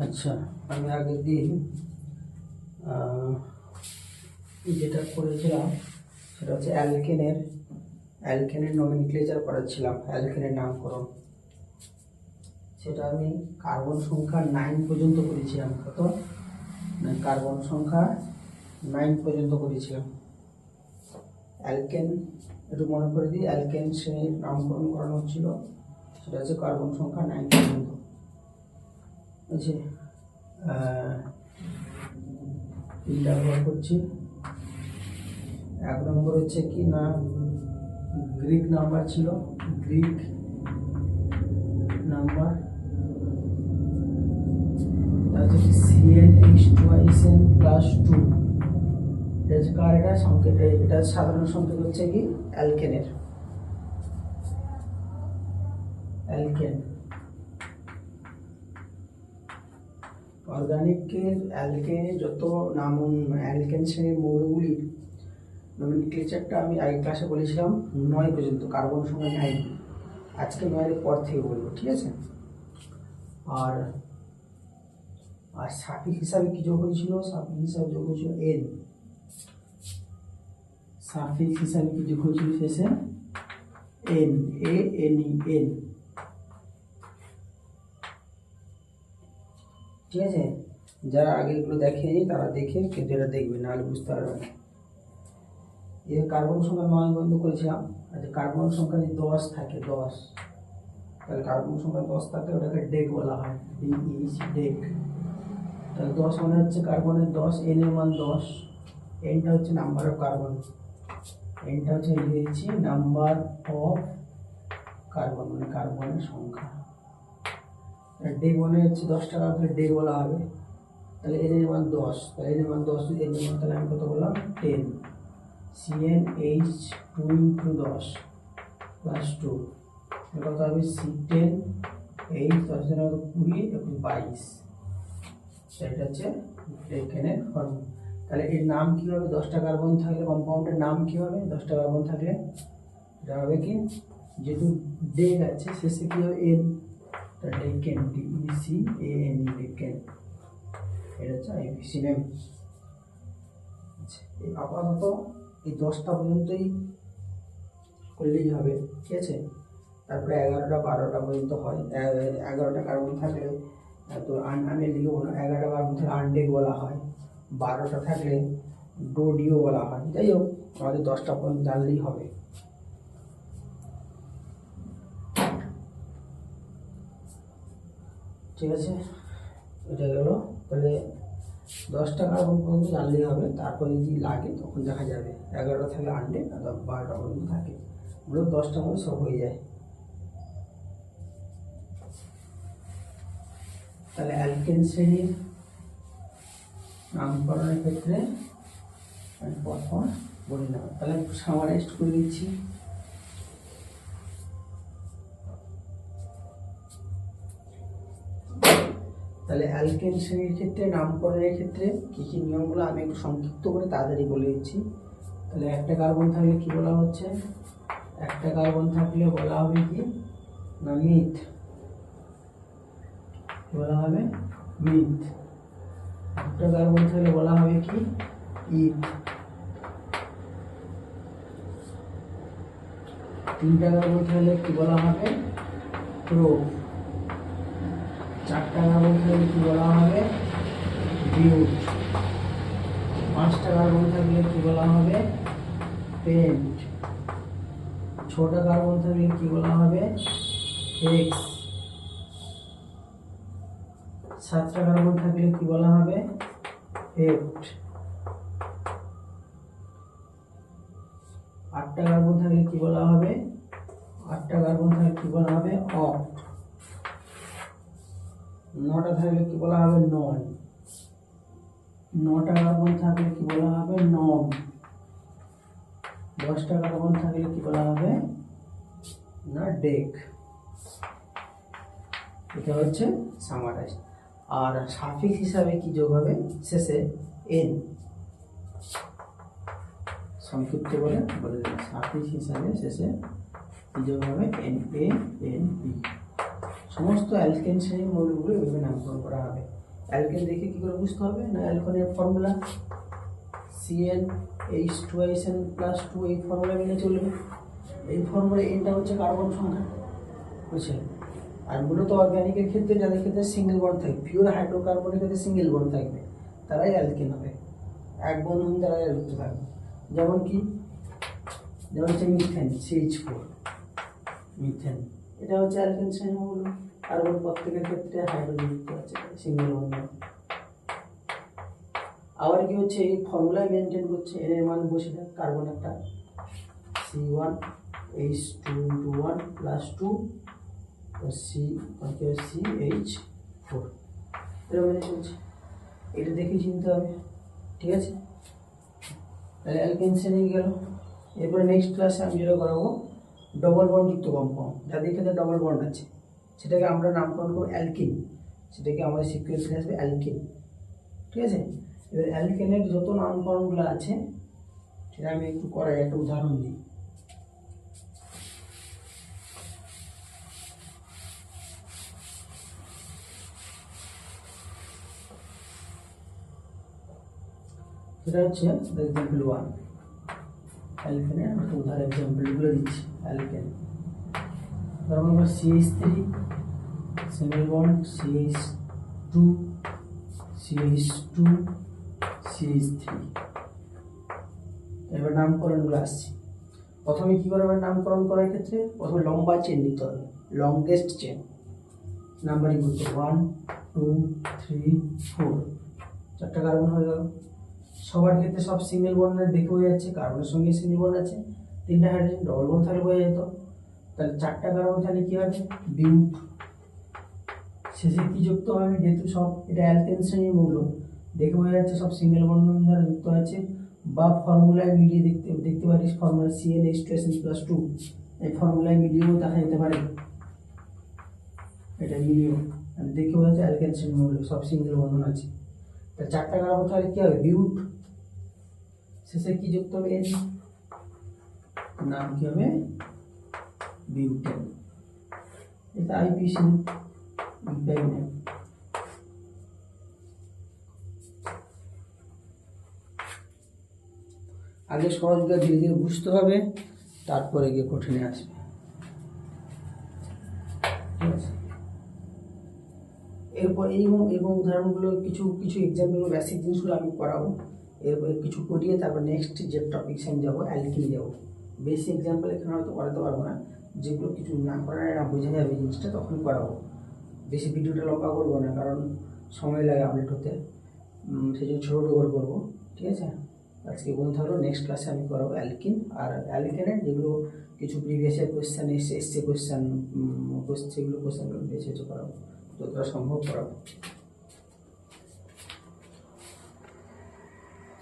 আচ্ছা, আমি আগের দিন যেটা করেছিলাম সেটা হচ্ছে অ্যালকেনের নমিনক্লেচার করেছিলাম, অ্যালকেনের নামকরণ। সেটা আমি কার্বন সংখ্যা 9 পর্যন্ত করেছিলাম। কত না, কার্বন সংখ্যা 9 পর্যন্ত করেছিলাম। অ্যালকেন একটু মনে করে দিই, অ্যালকেন শ্রেণীর নামকরণ করানো হচ্ছিল, সেটা হচ্ছে কার্বন সংখ্যা 9 পর্যন্ত। বুঝছি, ব্যবহার করছি। 1 নম্বর হচ্ছে কি না, গ্রিক নাম্বার ছিল, গ্রিক নাম্বার CnH2n+2। এটা হচ্ছে কার, এটা সংকেত, এটা সাধারণ সংকেত হচ্ছে কি অ্যালকেনের, অ্যালকেন। অর্গানিকের অ্যালকেনে যত নাম অ্যালকেন শ্রেণীর মৌলগুলির নমিনক্লেচারটা আমি আগের ক্লাসে বলেছিলাম 9 পর্যন্ত, কার্বন সংখ্যা 9। আজকে 9-এর পর থেকে বলবো, ঠিক আছে? আর সাফিক্স হিসাবে কি যোগ হয়েছিল? সাফিক্স হিসাবে যোগ হয়েছিল এন। সাফিক্স হিসাবে কি যোগ হয়েছিল শেষে? N, N. ঠিক আছে, যারা আগেগুলো দেখেনি তারা দেখে, কিন্তু এটা দেখবে, নাহলে বুঝতে পারবে না। এই কার্বন সংখ্যা 9 বন্ধ করেছিলাম। আচ্ছা, কার্বন সংখ্যা যদি 10 থাকে, 10, তাহলে কার্বন সংখ্যা 10 থাকলে ওটাকে ডেক বলা হয়, ডেক। তাহলে 10 মানে হচ্ছে কার্বনের 10, এন এর মান 10, এনটা হচ্ছে নাম্বার অফ কার্বন, এনটা হচ্ছে লিখেছি নাম্বার অফ কার্বন, মানে কার্বনের সংখ্যা। ডেক মানে হচ্ছে 10টা কার্বন ডেক বলা হবে। তাহলে এন এর মান 10, তাহলে এন এর মান 10, এন এর মান তাহলে আমি কত বললাম 10। CnH2 × 10 + 2 কত হবে? C10H 10 × 20 = 22। সেটা হচ্ছে এখানের ফর্মুলা। তাহলে এর নাম কি হবে? 10টা কার্বন থাকলে কম্পাউন্ডের নাম কি হবে? 10টা কার্বন থাকলে এটা হবে কি, যেহেতু ডেক আছে শেষে কি হবে? এন, তাহলে ডেকেন, DECAN, ডেকেন। এটা হচ্ছে আইপিসি নেম। আপাতত এই 10টা পর্যন্তই করলেই হবে, ঠিক আছে? তারপরে 11টা 12টা পর্যন্ত হয়। 11টা কার্বন থাকলে তো আমি লিখবো না, 11টা কার্বন থাকলে আনডেক বলা হয়, 12টা থাকলে ডোডিও বলা হয়। যাই হোক, আমাদের 10টা পর্যন্ত জানলেই হবে। ঠিক আছে, এটা গেল। তাহলে 10টা কার্বন পর্যন্ত জানলেই হবে, তারপর যদি লাগে তখন দেখা যাবে। 11টা থাকলে আনডেক, 12টা পর্যন্ত থাকে, মূলত 10টা মধ্যে সব হয়ে যায়। তাহলে অ্যালকেন শ্রেণীর নামকরণের ক্ষেত্রে আমি পরপর বলে নেব। তাহলে একটু সামারাইজ করে দিচ্ছি। তাহলে অ্যালকেন শ্রেণীর ক্ষেত্রে নামকরণের ক্ষেত্রে কী কী নিয়মগুলো আমি একটু সংক্ষিপ্ত করে তাড়াতাড়ি বলে দিচ্ছি। তাহলে একটা কার্বন থাকলে কি বলা হচ্ছে? একটা কার্বন থাকলে বলা হবে কি না, মিথ বলা হবে, মিথ। একটা কার্বন থাকলে বলা হবে কি, ইথ। 3টা কার্বন থাকলে কি বলা হবে? প্রো। 4টা কার্বন থাকলে কি বলা হবে? বিউট। 5টা কার্বন থাকলে কি বলা হবে? পেন্ট। 6টা কার্বন থাকলে কি বলা হবে? এক্স। 7টা কার্বন থাকলে কি বলা হবে? হেপ্ট। 8টা কার্বন থাকলে কি বলা হবে? 8টা কার্বন থাকলে কি বলা হবে? অক্ট। 9টা থাকলে কি বলা হবে? নন। 9টা কার্বন থাকলে কি বলা হবে? নন। 10টা কার্বন থাকলে কি বলা হবে? না, ডেক। এটা হচ্ছে সামারাইজ। আর সাফিক্স হিসাবে কি যোগ হবে? শেষে এন। সংক্ষিপ্ত করে বলে দিন, সাফিক্স হিসাবে শেষে কি যোগ হবে? NaNP। সমস্ত অ্যালকেন শ্রেণীর মৌলগুলো এভাবে নামকরণ করা হবে। অ্যালকেন দেখে কী করে বুঝতে হবে না, অ্যালকনের ফর্মুলা CnH2SN+2, এই ফর্মুলা মেনে চলবে। এই ফর্মুলা এনটা হচ্ছে কার্বন সংখ্যা, বুঝছেন। আর মূলত অর্গানিকের ক্ষেত্রে যাদের ক্ষেত্রে সিঙ্গেল বন্ড থাকবে, পিওর হাইড্রোকার্বনের ক্ষেত্রে সিঙ্গেল বন্ড থাকবে, তারাই অ্যালকেন হবে। এক বন্ধন তারাই অ্যালকেন থাকবে। যেমন কি, যেমন হচ্ছে মিথেন, CH4, মিথেন, এটা হচ্ছে অ্যালকেন শ্রেণী মৌল। কার্বন প্রত্যেকের ক্ষেত্রে হাইড্রোজেন যুক্ত আছে, সিঙ্গেল বন্ড। আবার কি হচ্ছে, এই ফর্মুলায় মেনটেন করছে, এর মান বসে থাকে, কার্বন একটা C1H2 CH4, এটা মেনে চলছে। এটা দেখে চিনতে হবে, ঠিক আছে। তাহলে অ্যালকেন শ্রেণী গেল। এরপরে নেক্সট ক্লাসে আমি যেটা করাবো, ডবল বন্ড যুক্ত কম্পাউন্ড, যাদের ক্ষেত্রে ডবল বন্ড আছে সেটাকে আমরা নামকরণ করবো অ্যালকিন, সেটাকে আমাদের সিকুয়েন্সে আসবে অ্যালকিন, ঠিক আছে। এবার অ্যালকেনের যত নামকরণগুলো আছে সেটা আমি একটু করাই, একটা উদাহরণ দিই। সেটা হচ্ছে এক্সাম্পল 1, অ্যালকেনের একটা উদাহরণ এক্সাম্পলগুলো দিচ্ছি। অ্যালকেন ধরুন আমরা CH3 single bond, CH2 CH3। এবার নামকরণগুলো আসছে। প্রথমে কী করে এবার নামকরণ করার ক্ষেত্রে প্রথমে লম্বা চেন নিতে হবে, লংগেস্ট চেন নাম্বারিং করতে 1 2 3 4, 4টা কার্বন হয়ে গেল। সবার ক্ষেত্রে সব সিঙ্গেল বন্ডের দেখে বোঝা যাচ্ছে, কার্বনের সঙ্গে সিঙ্গেল বন্ড আছে, 3টা হাইড্রোজেন, ডবল বন্ড থাকলে বোঝা যেত। তাহলে 4টা কার্বন তাহলে কী হবে, বিউট। শেষে কি যুক্ত হবে, যেহেতু সব এটা অ্যালকেন শ্রেণীর মৌল, দেখে বোঝা যাচ্ছে সব সিঙ্গেল বন্ড দ্বারা যুক্ত আছে, বা ফর্মুলায় মিলিয়ে দেখতে পারিস, ফর্মুলা CnH2SN+2, এই ফর্মুলায় মিলিয়েও দেখা যেতে পারে, এটা মিলিয়েও দেখে বোঝা যাচ্ছে অ্যালকেন শ্রেণীর মৌল, সব সিঙ্গেল বন্ধন আছে। তা 4টা কার্বন তাহলে কি হবে, বিউট। শেষে কি যুক্ত হবে, এন, নাম কি হবে, বিউটেন। এটা IPC বিউটাইন। আগে সহজটা ধীরে ধীরে বুঝতে হবে, তারপরে গিয়ে কঠিনে আসবে, ঠিক আছে। এরপর এবং উদাহরণগুলো কিছু কিছু এক্সাম্পল, বেসিক জিনিসগুলো আমি করাবো, এরপরে কিছু করিয়ে তারপর নেক্সট যে টপিকস আমি যাবো, অ্যালকিনে যাবো। বেশি এক্সাম্পল এখানে হয়তো করাতে পারবো না, যেগুলো কিছু না করার না বোঝা যাবে জিনিসটা তখন করাবো। বেশি ভিডিওটা লম্বা করবো না, কারণ সময় লাগে আপডেট হতে, সেই জন্য ছোটো করে করবো, ঠিক আছে। আজকে বন্ধু থাকলো, নেক্সট ক্লাসে আমি করাবো অ্যালকিন। আর অ্যালকেনের যেগুলো কিছু প্রিভিয়াসের কোয়েশ্চেন এসছে কোয়েশ্চেনগুলো বেছে বেছে করাবো, যতটা সম্ভব করাবো।